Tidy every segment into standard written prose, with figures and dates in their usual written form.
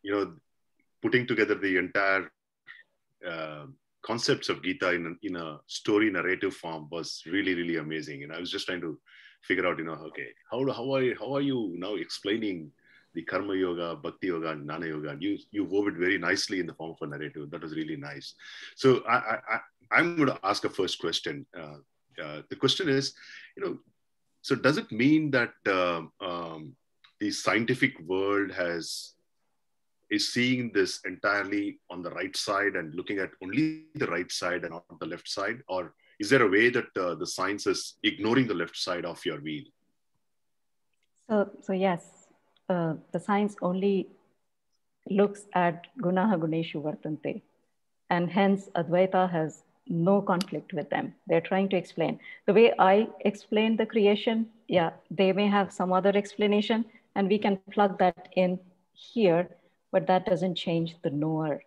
you know, putting together the entire concepts of Gita in a story narrative form was really, really amazing. And I was just trying to figure out, okay, how are you now explaining the Karma Yoga, Bhakti Yoga, and Jnana Yoga? And you wove it very nicely in the form of a narrative. That was really nice. So I'm going to ask a first question. The question is, so does it mean that the scientific world is seeing this entirely on the right side and looking at only the right side and not the left side? Or is there a way that the science is ignoring the left side of your wheel? So yes, the science only looks at Gunaha Guneshu Vartante, and hence Advaita has no conflict with them. They're trying to explain. The way I explain the creation, yeah, they may have some other explanation, and we can plug that in here, but that doesn't change the knower.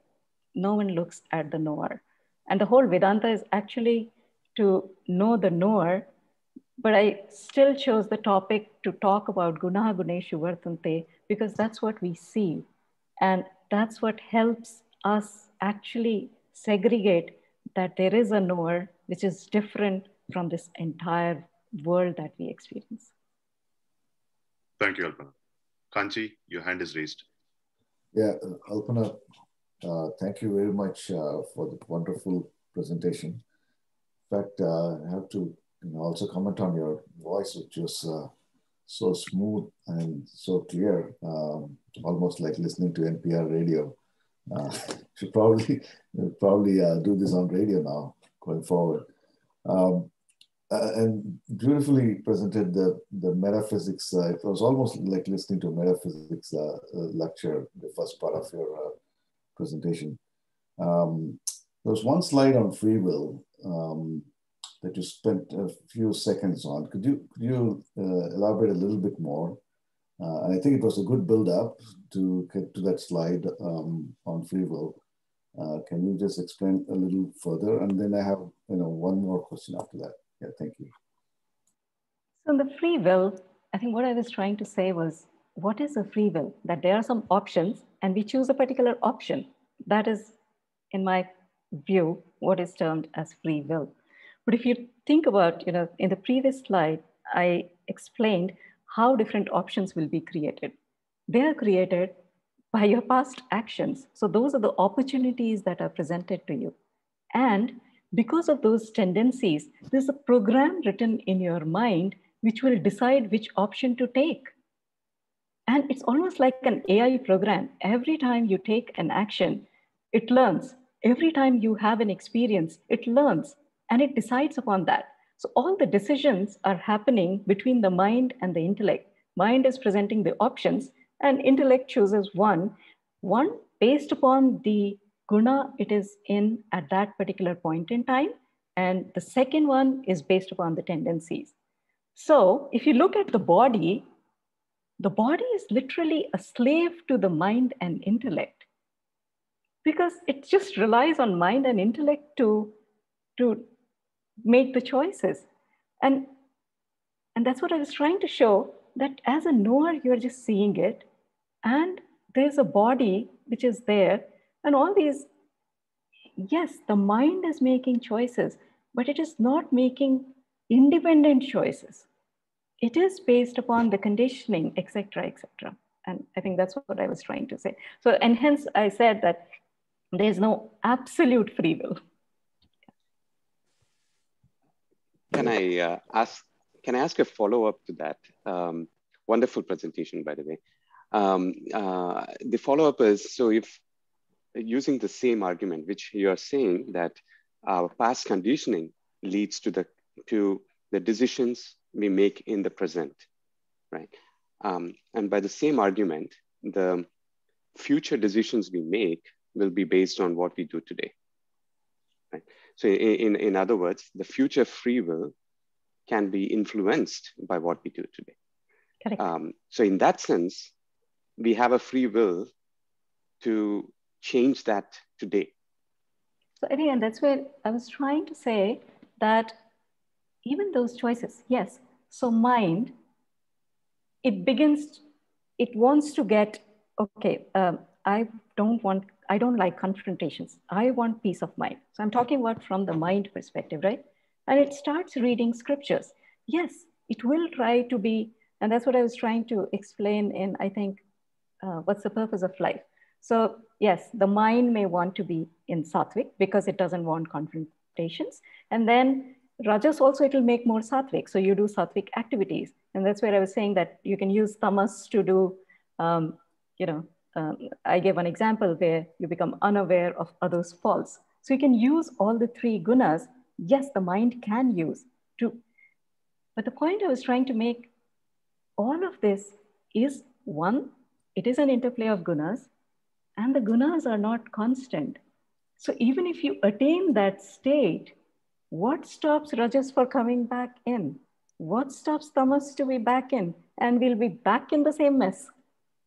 No one looks at the knower. And the whole Vedanta is actually to know the knower, but I still chose the topic to talk about Gunaha Guneshu Vartante because that's what we see. And that's what helps us actually segregate that there is a knower which is different from this entire world that we experience. Thank you, Alpana. Kanchi, your hand is raised. Yeah, Alpana, thank you very much for the wonderful presentation. In fact, I have to also comment on your voice, which was so smooth and so clear, almost like listening to NPR radio. Should probably do this on radio now going forward. And beautifully presented the metaphysics. It was almost like listening to a metaphysics lecture, the first part of your presentation. There was one slide on free will that you spent a few seconds on. Could you elaborate a little bit more? And I think it was a good build-up to get to that slide on free will. Can you just explain a little further? And then I have one more question after that. Yeah, thank you. So in the free will, I think what I was trying to say was, what is a free will? That there are some options and we choose a particular option. That is, in my view, what is termed as free will. But if you think about, in the previous slide, I explained how different options will be created. They are created by your past actions. So those are the opportunities that are presented to you. And because of those tendencies, there's a program written in your mind which will decide which option to take. And it's almost like an AI program. Every time you take an action, it learns. Every time you have an experience, it learns and it decides upon that. So all the decisions are happening between the mind and the intellect. Mind is presenting the options and intellect chooses one based upon the guna it is in at that particular point in time. And the second one is based upon the tendencies. So if you look at the body is literally a slave to the mind and intellect because it just relies on mind and intellect to make the choices. And that's what I was trying to show, that as a knower, you're just seeing it. And there's a body which is there. And all these, yes, the mind is making choices, but it is not making independent choices. It is based upon the conditioning, etc., etc. And I think that's what I was trying to say. So, and hence I said that there's no absolute free will. Can I ask a follow-up to that? Wonderful presentation, by the way. The follow-up is, so if using the same argument, which you are saying that our past conditioning leads to the decisions we make in the present, right? And by the same argument, the future decisions we make will be based on what we do today, right? So in other words, the future free will can be influenced by what we do today. Correct. So in that sense, we have a free will to change that today. So I think, and that's where I was trying to say that even those choices, yes. So mind, it wants to get, okay, I don't like confrontations. I want peace of mind. So I'm talking about from the mind perspective, right? And it starts reading scriptures. Yes, it will try to be, and that's what I was trying to explain in, I think, what's the purpose of life? So yes, the mind may want to be in sattvic because it doesn't want confrontations. And then rajas also, it will make more sattvic. So you do sattvic activities. And that's where I was saying that you can use tamas to do, I gave an example where you become unaware of others' faults. So you can use all the three gunas. Yes, the mind can use to, but the point I was trying to make, all of this is one, it is an interplay of gunas, and the gunas are not constant. So even if you attain that state, what stops rajas for coming back in? What stops tamas to be back in? And we'll be back in the same mess.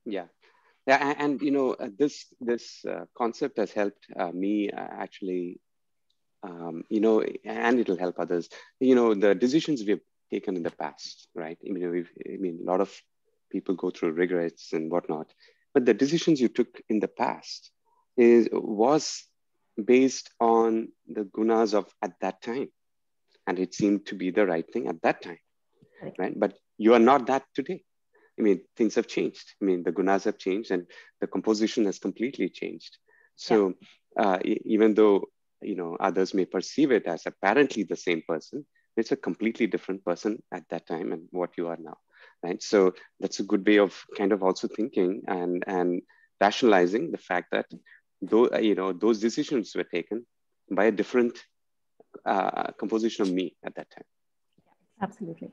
Yeah. Yeah, and this concept has helped me actually, and it'll help others. The decisions we've taken in the past, right? A lot of people go through regrets and whatnot, but the decisions you took in the past was based on the gunas of at that time, and it seemed to be the right thing at that time, right? But you are not that today. Things have changed. The gunas have changed and the composition has completely changed. So even though, others may perceive it as apparently the same person, it's a completely different person at that time and what you are now, right? So that's a good way of kind of also thinking and rationalizing the fact that those decisions were taken by a different composition of me at that time. Absolutely.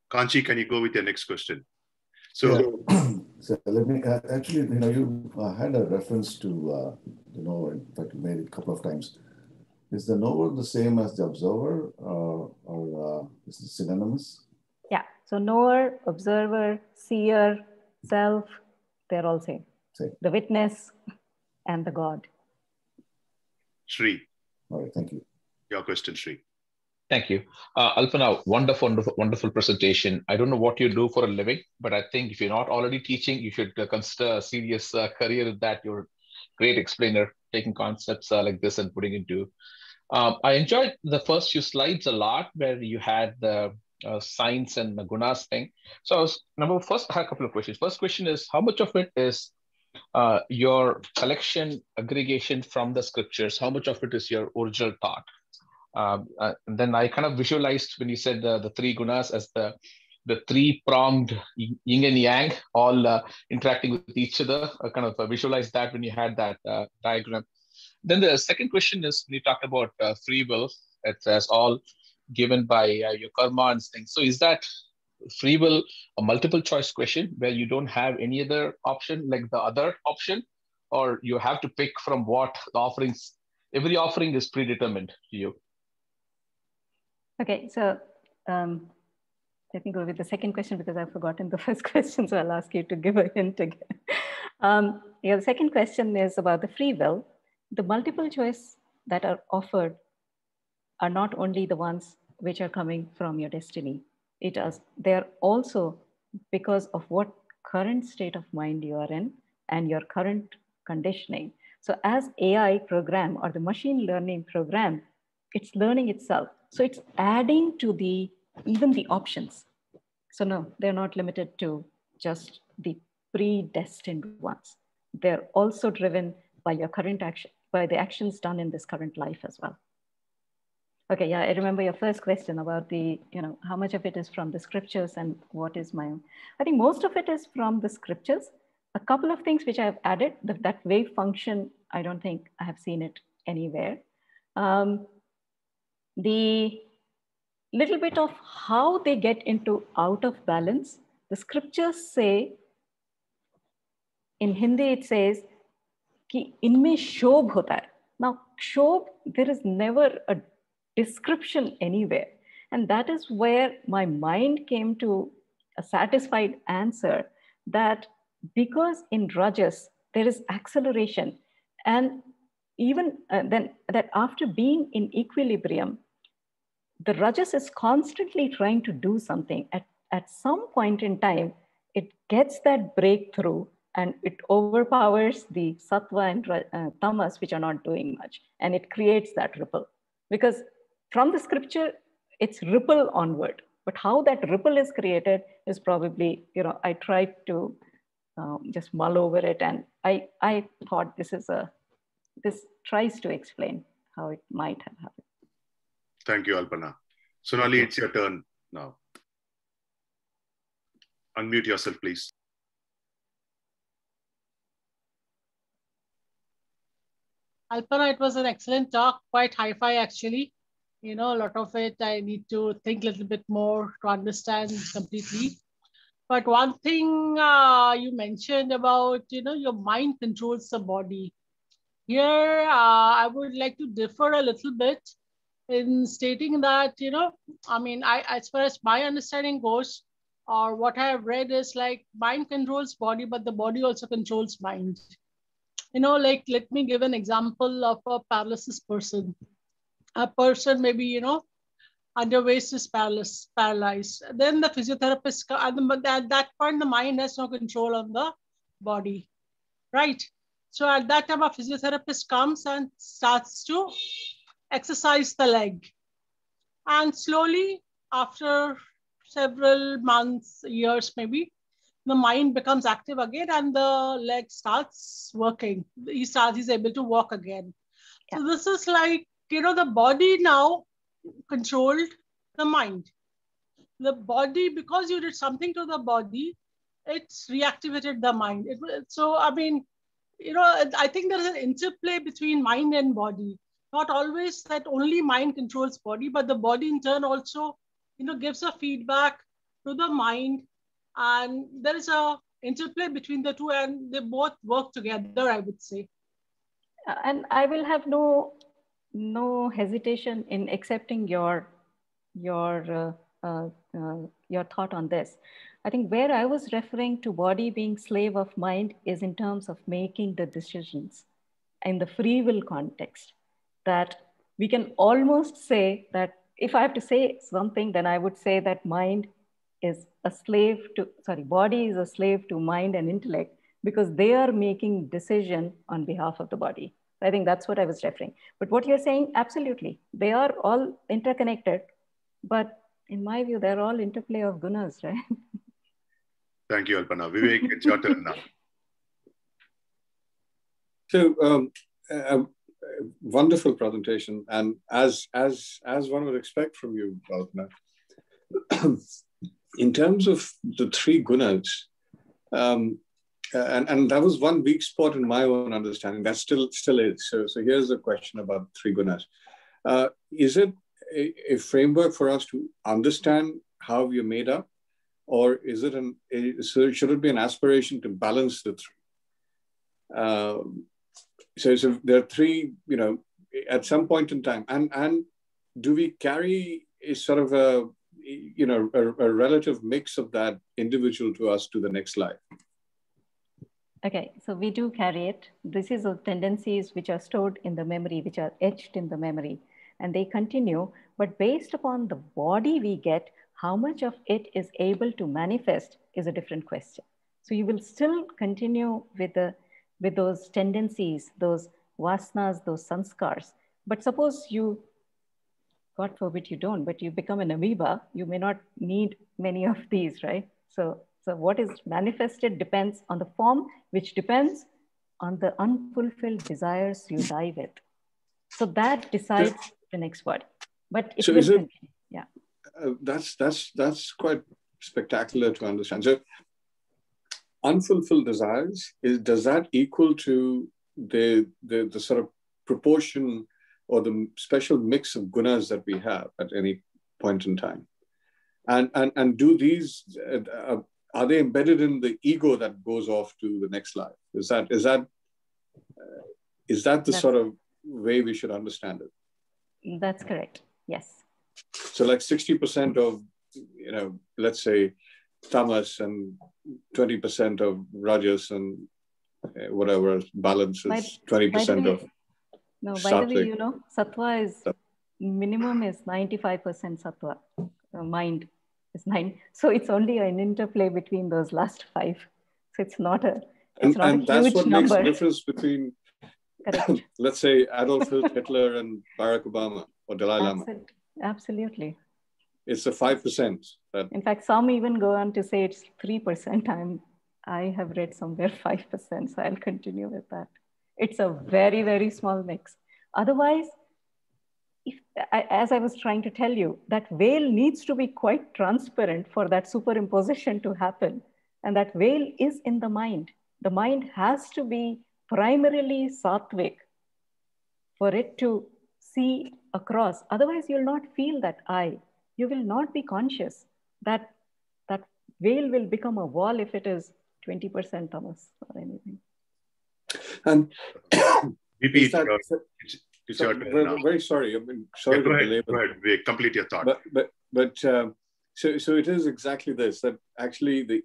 Kanchi, can you go with your next question? So let me actually, you had a reference to the knower. In fact, you made it a couple of times. Is the knower the same as the observer, or is it synonymous? Yeah. So knower, observer, seer, self, they're all same. The witness and the God. Shri. All right. Thank you. Your question, Shri. Thank you. Alpana, wonderful presentation. I don't know what you do for a living, but I think if you're not already teaching, you should consider a serious career in that. You're a great explainer, taking concepts like this and putting into. I enjoyed the first few slides a lot, where you had the science and the gunas thing. So I had a couple of questions. First question is, how much of it is your collection, aggregation from the scriptures? How much of it is your original thought? And then I kind of visualized when you said the three gunas as the three-pronged yin and yang, all interacting with each other. I kind of visualized that when you had that diagram. Then the second question is, when you talked about free will, it's as all given by your karma and things. So is that free will a multiple choice question where you don't have any other option like the other option, or you have to pick from what the offerings, every offering is predetermined to you? Okay, so let me go with the second question because I've forgotten the first question, so I'll ask you to give a hint again. The second question is about the free will. The multiple choice that are offered are not only the ones which are coming from your destiny. They're also because of what current state of mind you are in and your current conditioning. So as AI program or the machine learning program, it's learning itself. So it's adding to even the options. So no, they're not limited to just the predestined ones. They're also driven by your current action, by the actions done in this current life as well. Okay, yeah, I remember your first question about how much of it is from the scriptures and what is my own. I think most of it is from the scriptures. A couple of things which I've added, that wave function, I don't think I have seen it anywhere. The little bit of how they get into out of balance, the scriptures say, in Hindi it says, ki inme shobh hota hai. Now, shobh, there is never a description anywhere. And that is where my mind came to a satisfied answer that because in Rajas, there is acceleration. And even then that after being in equilibrium, the Rajas is constantly trying to do something. At some point in time, it gets that breakthrough and it overpowers the sattva and tamas, which are not doing much. And it creates that ripple. Because from the scripture, it's ripple onward. But how that ripple is created is probably, I tried to just mull over it. And I thought this tries to explain how it might have happened. Thank you, Alpana. Sonali, it's your turn now. Unmute yourself, please. Alpana, it was an excellent talk, quite hi-fi actually. A lot of it I need to think a little bit more to understand completely. But one thing you mentioned about, your mind controls the body. Here, I would like to differ a little bit in stating that, as far as my understanding goes, or what I have read is like mind controls body, but the body also controls mind. Let me give an example of a paralysis person. A person maybe, underwaist is paralyzed. Then the physiotherapist, at that point, the mind has no control on the body, right? So at that time, a physiotherapist comes and starts to exercise the leg. And slowly, after several months, years maybe, the mind becomes active again and the leg starts working. He's able to walk again. Yeah. So this is like, the body now controlled the mind. The body, because you did something to the body, it's reactivated the mind. I think there is an interplay between mind and body. Not always that only mind controls body, but the body in turn also, gives a feedback to the mind. And there is a interplay between the two and they both work together, I would say. And I will have no hesitation in accepting your thought on this. I think where I was referring to body being slave of mind is in terms of making the decisions in the free will context, that we can almost say that if I have to say something, then I would say that body is a slave to mind and intellect because they are making decision on behalf of the body. I think that's what I was referring. But what you're saying, absolutely. They are all interconnected, but in my view, they're all interplay of gunas, right? Thank you, Alpana. Vivek, it's your turn now. So, wonderful presentation. And as one would expect from you, Alpana, in terms of the three gunas, and that was one weak spot in my own understanding. That still is. So here's the question about three gunas. Is it a framework for us to understand how we are made up, or is it should it be an aspiration to balance the three? So there are three, at some point in time, and do we carry a sort of a relative mix of that individual to us to the next life? Okay, so we do carry it. This is the tendencies which are stored in the memory, which are etched in the memory, and they continue. But based upon the body we get, how much of it is able to manifest is a different question. So you will still continue with those tendencies, those vasanas, those sanskars. But suppose you, God forbid you don't, but you become an amoeba, you may not need many of these, right? So what is manifested depends on the form, which depends on the unfulfilled desires you die with. So that decides the next word. But it will continue. Yeah. That's quite spectacular to understand. So unfulfilled desires, does that equal to the sort of proportion or the special mix of gunas that we have at any point in time? And do these are they embedded in the ego that goes off to the next life? Is that the sort of way we should understand it? That's correct. Yes. So like 60% of, let's say tamas and 20% of rajas and whatever balance is 20% of. No, by the way, sattva is minimum is 95% sattva. Mind is 9. So it's only an interplay between those last 5. So it's not It's not a that's huge what number. makes the difference between, Correct. let's say, Adolf Hitler and Barack Obama or Dalai Lama. Absolutely. It's a 5%. In fact, some even go on to say it's 3%. I have read somewhere 5%, so I'll continue with that. It's a very, very small mix. Otherwise, as I was trying to tell you, that veil needs to be quite transparent for that superimposition to happen. And that veil is in the mind. The mind has to be primarily sattvic for it to see across. Otherwise, you'll not feel that I. You will not be conscious that that veil will become a wall if it is 20% tamas or anything. And VP, it's your turn now. Very sorry. I mean, sorry to belabor. Go ahead. Complete your thought. But so it is exactly this, that actually the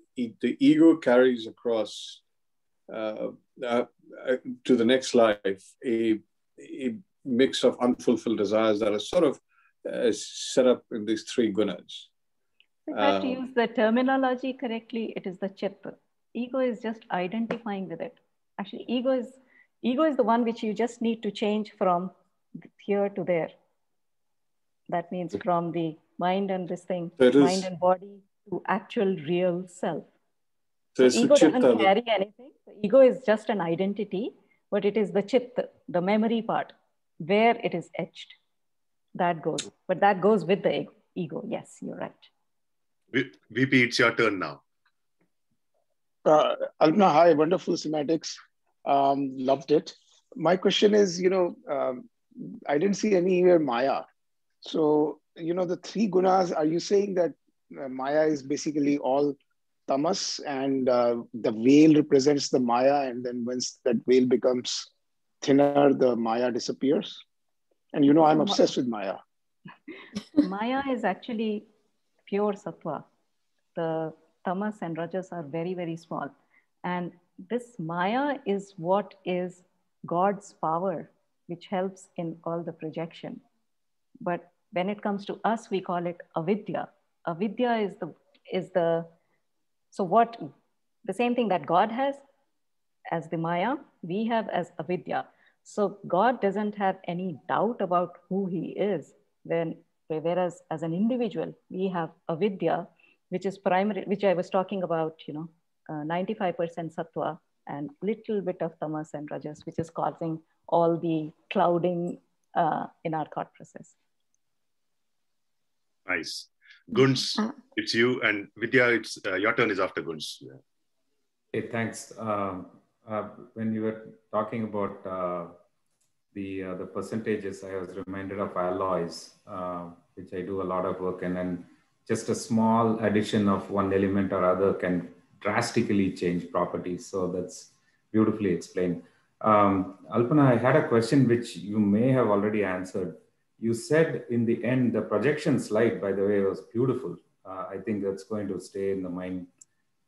ego carries across to the next life a mix of unfulfilled desires that are sort of set up in these three gunas. If I have to use the terminology correctly, it is the chitta. Ego is just identifying with it. Actually, ego is the one which you just need to change from here to there. That means from the mind and this thing, mind and body to actual real self. So ego doesn't carry anything. The ego is just an identity, but it is the chitta, the memory part, where it is etched. That goes, but that goes with the ego. Yes, you're right. VP, it's your turn now. Alpana, hi, wonderful semantics. Loved it. My question is, I didn't see anywhere Maya. So, the three gunas, are you saying that Maya is basically all tamas and the veil represents the Maya, and then once that veil becomes thinner, the Maya disappears? And I'm obsessed with Maya. Maya is actually pure sattva. The tamas and rajas are very, very small. And this Maya is what is God's power, which helps in all the projection. But when it comes to us, we call it avidya. Avidya the same thing that God has as the Maya, we have as avidya. So God doesn't have any doubt about who he is. Whereas as an individual, we have avidya, which is primary, which I was talking about, 95% sattva and little bit of tamas and rajas, which is causing all the clouding in our thought process. Nice. Guns, it's you, and Vidya, it's your turn is after Guns. Yeah. Hey, thanks. When you were talking about the percentages, I was reminded of alloys, which I do a lot of work in, and just a small addition of one element or other can drastically change properties. So that's beautifully explained. Alpana, I had a question which you may have already answered. You said in the end, the projection slide, by the way, was beautiful. I think that's going to stay in the mind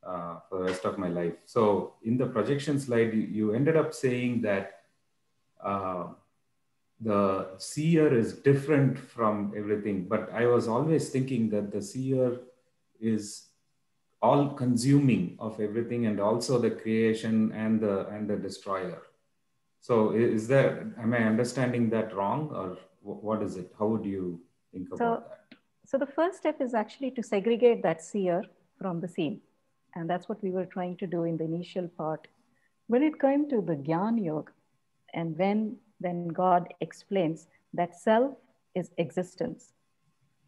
for the rest of my life. So in the projection slide, you ended up saying that the seer is different from everything, but I was always thinking that the seer is all consuming of everything and also the creation and the destroyer. So am I understanding that wrong, or what is it? How would you think about that? So the first step is actually to segregate that seer from the seen. And that's what we were trying to do in the initial part. When it came to the Gyan Yoga, and when God explains that self is existence.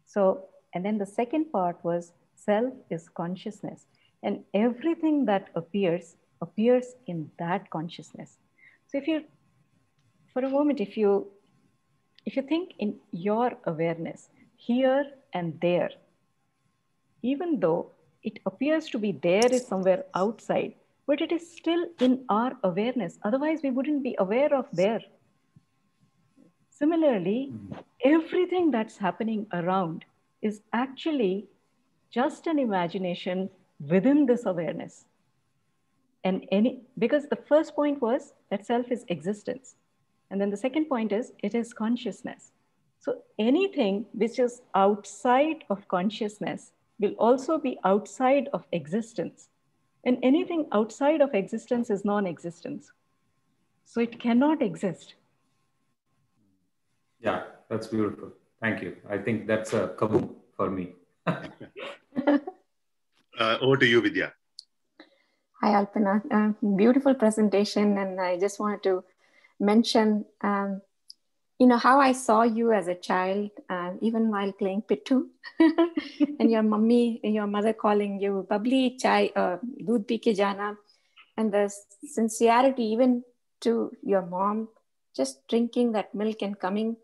So, and then the second part was self is consciousness. And everything that appears in that consciousness. So for a moment, if you think in your awareness, here and there, even though it appears to be there is somewhere outside, but it is still in our awareness. Otherwise, we wouldn't be aware of there. Similarly, everything that's happening around is actually just an imagination within this awareness. And because the first point was that self is existence. And then the second point is it is consciousness. So anything which is outside of consciousness will also be outside of existence. And anything outside of existence is non-existence. So it cannot exist. Yeah, that's beautiful. Thank you. I think that's a kaboom for me. Over to you, Vidya. Hi, Alpana. Beautiful presentation. And I just wanted to mention, how I saw you as a child, even while playing Pittu, and your mother calling you bubbly chai, doodh pi ke jana, and the sincerity even to your mom, just drinking that milk and coming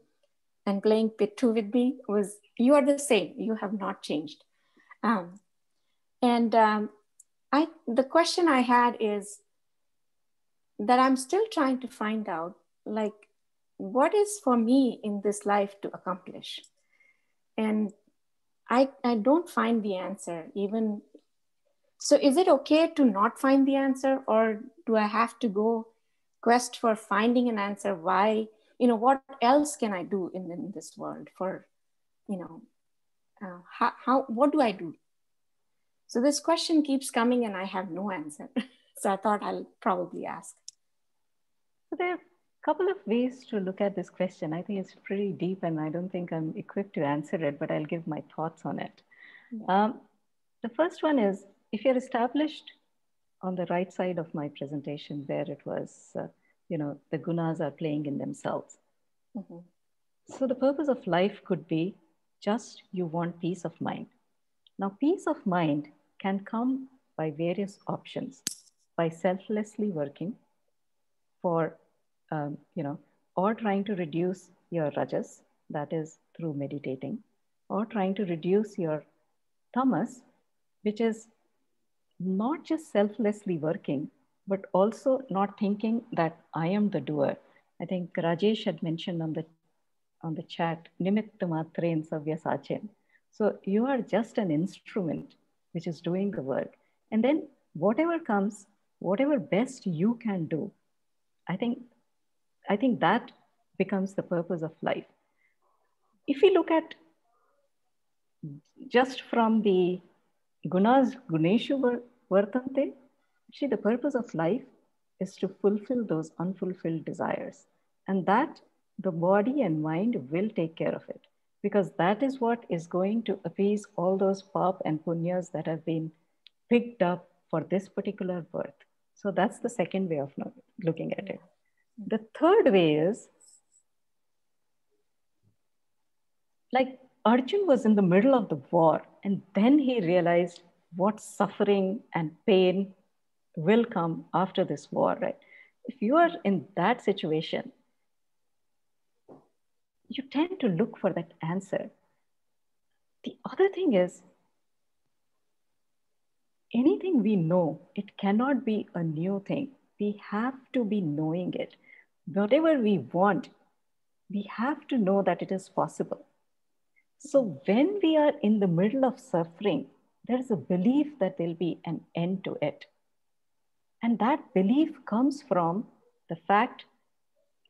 and playing Pittu with me you are the same. You have not changed. The question I had is that I'm still trying to find out, like, what is for me in this life to accomplish? And I don't find the answer even. So is it okay to not find the answer, or do I have to go quest for finding an answer? Why, what else can I do in this world for, what do I do? So this question keeps coming and I have no answer. So I thought I'll probably ask. So there are a couple of ways to look at this question. I think it's pretty deep and I don't think I'm equipped to answer it, but I'll give my thoughts on it. Yeah. The first one is, if you're established on the right side of my presentation where it was, the gunas are playing in themselves. Mm-hmm. So the purpose of life could be just you want peace of mind. Now, peace of mind can come by various options, by selflessly working for, or trying to reduce your rajas, that is through meditating, or trying to reduce your tamas, which is not just selflessly working, but also not thinking that I am the doer. I think Rajesh had mentioned on the chat, nimitta matren savya sachen. So you are just an instrument which is doing the work. And then whatever comes, whatever best you can do, I think that becomes the purpose of life. If we look at just from the gunas, guneshu vartante, actually the purpose of life is to fulfill those unfulfilled desires. And that the body and mind will take care of it, because that is what is going to appease all those pap and punyas that have been picked up for this particular birth. So that's the second way of looking at it. The third way is, like, Arjun was in the middle of the war, and then he realized what suffering and pain will come after this war, right? If you are in that situation, you tend to look for that answer. The other thing is, anything we know, it cannot be a new thing. We have to be knowing it. Whatever we want, we have to know that it is possible. So when we are in the middle of suffering, there is a belief that there'll be an end to it. And that belief comes from the fact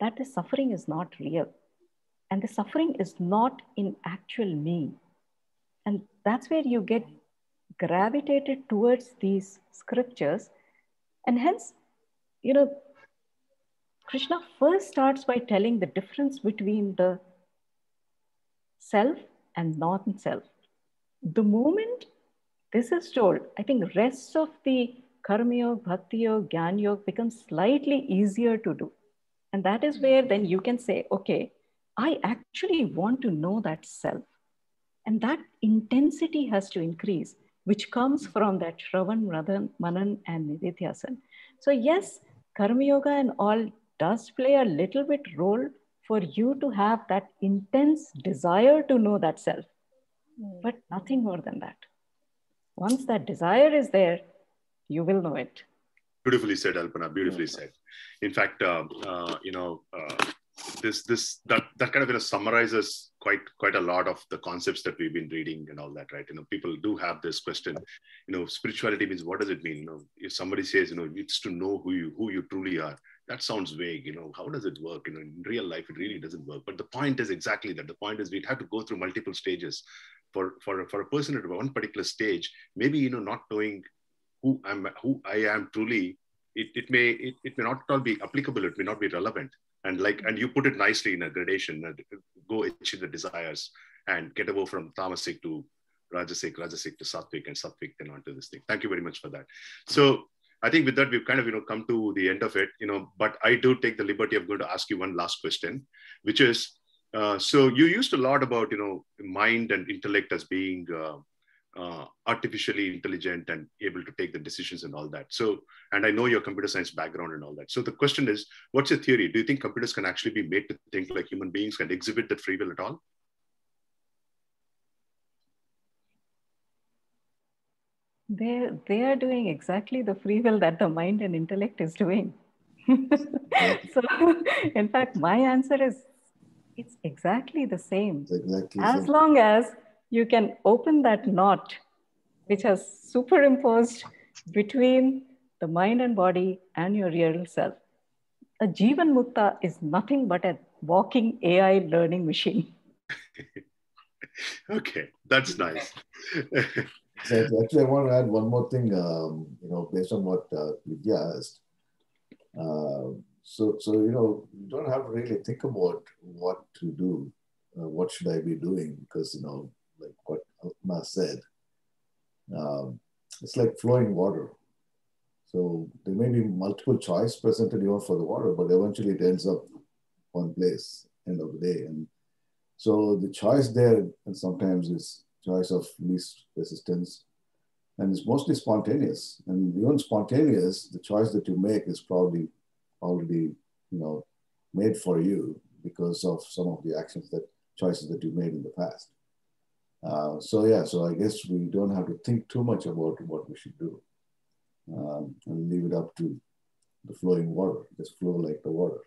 that the suffering is not real. And the suffering is not in actual me. And that's where you get gravitated towards these scriptures. And hence, Krishna first starts by telling the difference between the self and non-self. The moment this is told, I think the rest of the karma yoga, bhakti yoga, jnana yoga becomes slightly easier to do. And that is where then you can say, okay, I actually want to know that self. And that intensity has to increase, which comes from that Shravan, Manan, and Nididhyasan. So yes, karma yoga and all does play a little bit role for you to have that intense desire to know that self, but nothing more than that. Once that desire is there, you will know it. Beautifully said, Alpana. Beautifully said. In fact, that kind of summarizes quite a lot of the concepts that we've been reading and all that, right? People do have this question. Spirituality means, what does it mean? If somebody says, it's to know who you truly are, that sounds vague. How does it work? In real life, it really doesn't work. But the point is exactly that. The point is we'd have to go through multiple stages for a person at one particular stage, maybe not knowing who I am truly, it may not all be applicable. It may not be relevant. And you put it nicely in a gradation. Go achieve the desires and get away from tamasic to rajasic to sattvic, and sattvic then onto this thing. Thank you very much for that. So I think with that, we've kind of, come to the end of it, but I do take the liberty of going to ask you one last question, which is, so you used a lot about, mind and intellect as being artificially intelligent and able to take the decisions and all that. So, and I know your computer science background and all that. So the question is, what's your theory? Do you think computers can actually be made to think like human beings, can exhibit that free will at all? They are doing exactly the free will that the mind and intellect is doing. So, in fact, my answer is, it's exactly the same. As long as you can open that knot, which has superimposed between the mind and body and your real self. A Jivan Mukta is nothing but a walking AI learning machine. Okay, that's nice. So actually, I want to add one more thing, based on what Vidya asked. So you don't have to really think about what to do. What should I be doing? Because, like what Alpana said, it's like flowing water. So there may be multiple choice presented even for the water, but eventually it ends up one place, end of the day. And so the choice there, and sometimes is choice of least resistance, and it's mostly spontaneous. And even spontaneous, the choice that you make is probably already, made for you because of some of the choices that you made in the past. So I guess we don't have to think too much about what we should do, and leave it up to the flowing water. Just flow like the water.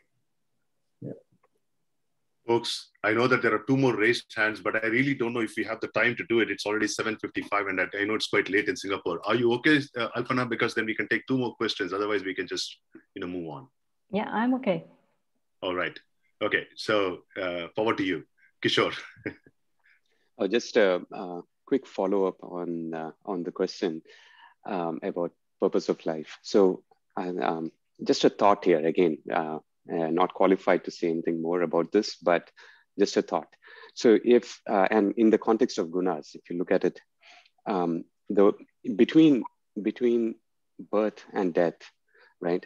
Yeah. Folks, I know that there are two more raised hands, but I really don't know if we have the time to do it. It's already 7:55, and I know it's quite late in Singapore. Are you okay, Alpana? Because then we can take two more questions. Otherwise, we can just, move on. Yeah, I'm okay. All right. Okay. So forward to you, Kishore. Just a quick follow-up on the question about purpose of life. So just a thought here again. Not qualified to say anything more about this, but just a thought. So if, and in the context of Gunas, if you look at it, between birth and death, right?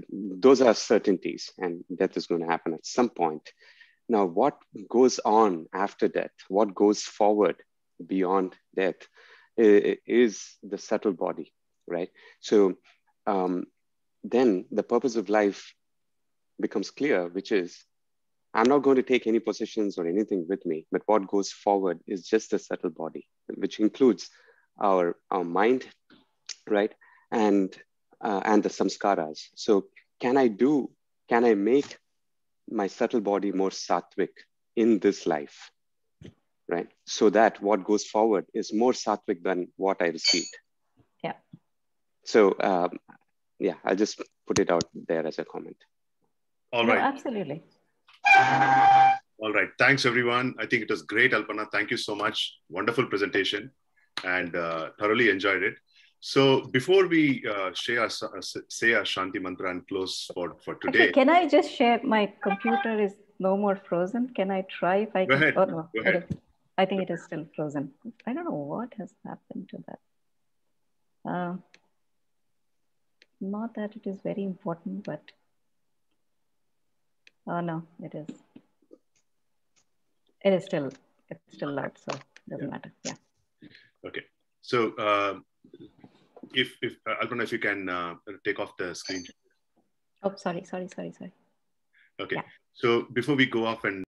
Those are certainties, and death is going to happen at some point. Now, what goes on after death, what goes forward beyond death is the subtle body, right? So then the purpose of life becomes clear, which is, I'm not going to take any possessions or anything with me, but what goes forward is just the subtle body, which includes our mind, right? And the samskaras. So can I make my subtle body more sattvic in this life, right? So that what goes forward is more sattvic than what I received. Yeah. So I'll just put it out there as a comment. All right. No, absolutely. All right. Thanks, everyone. I think it was great, Alpana. Thank you so much. Wonderful presentation, and thoroughly enjoyed it. So before we say our Shanti Mantra and close for today. Actually, can I just share? My computer is no more frozen. Can I try if I Go can? ahead. Oh, no, Go ahead. I think it is still frozen. I don't know what has happened to that. Not that it is very important, but oh no, it is. It's still loud, so it doesn't matter. Yeah. Okay. So if Alpana, if you can take off the screen. Oh, sorry. Okay. Yeah. So before we go off and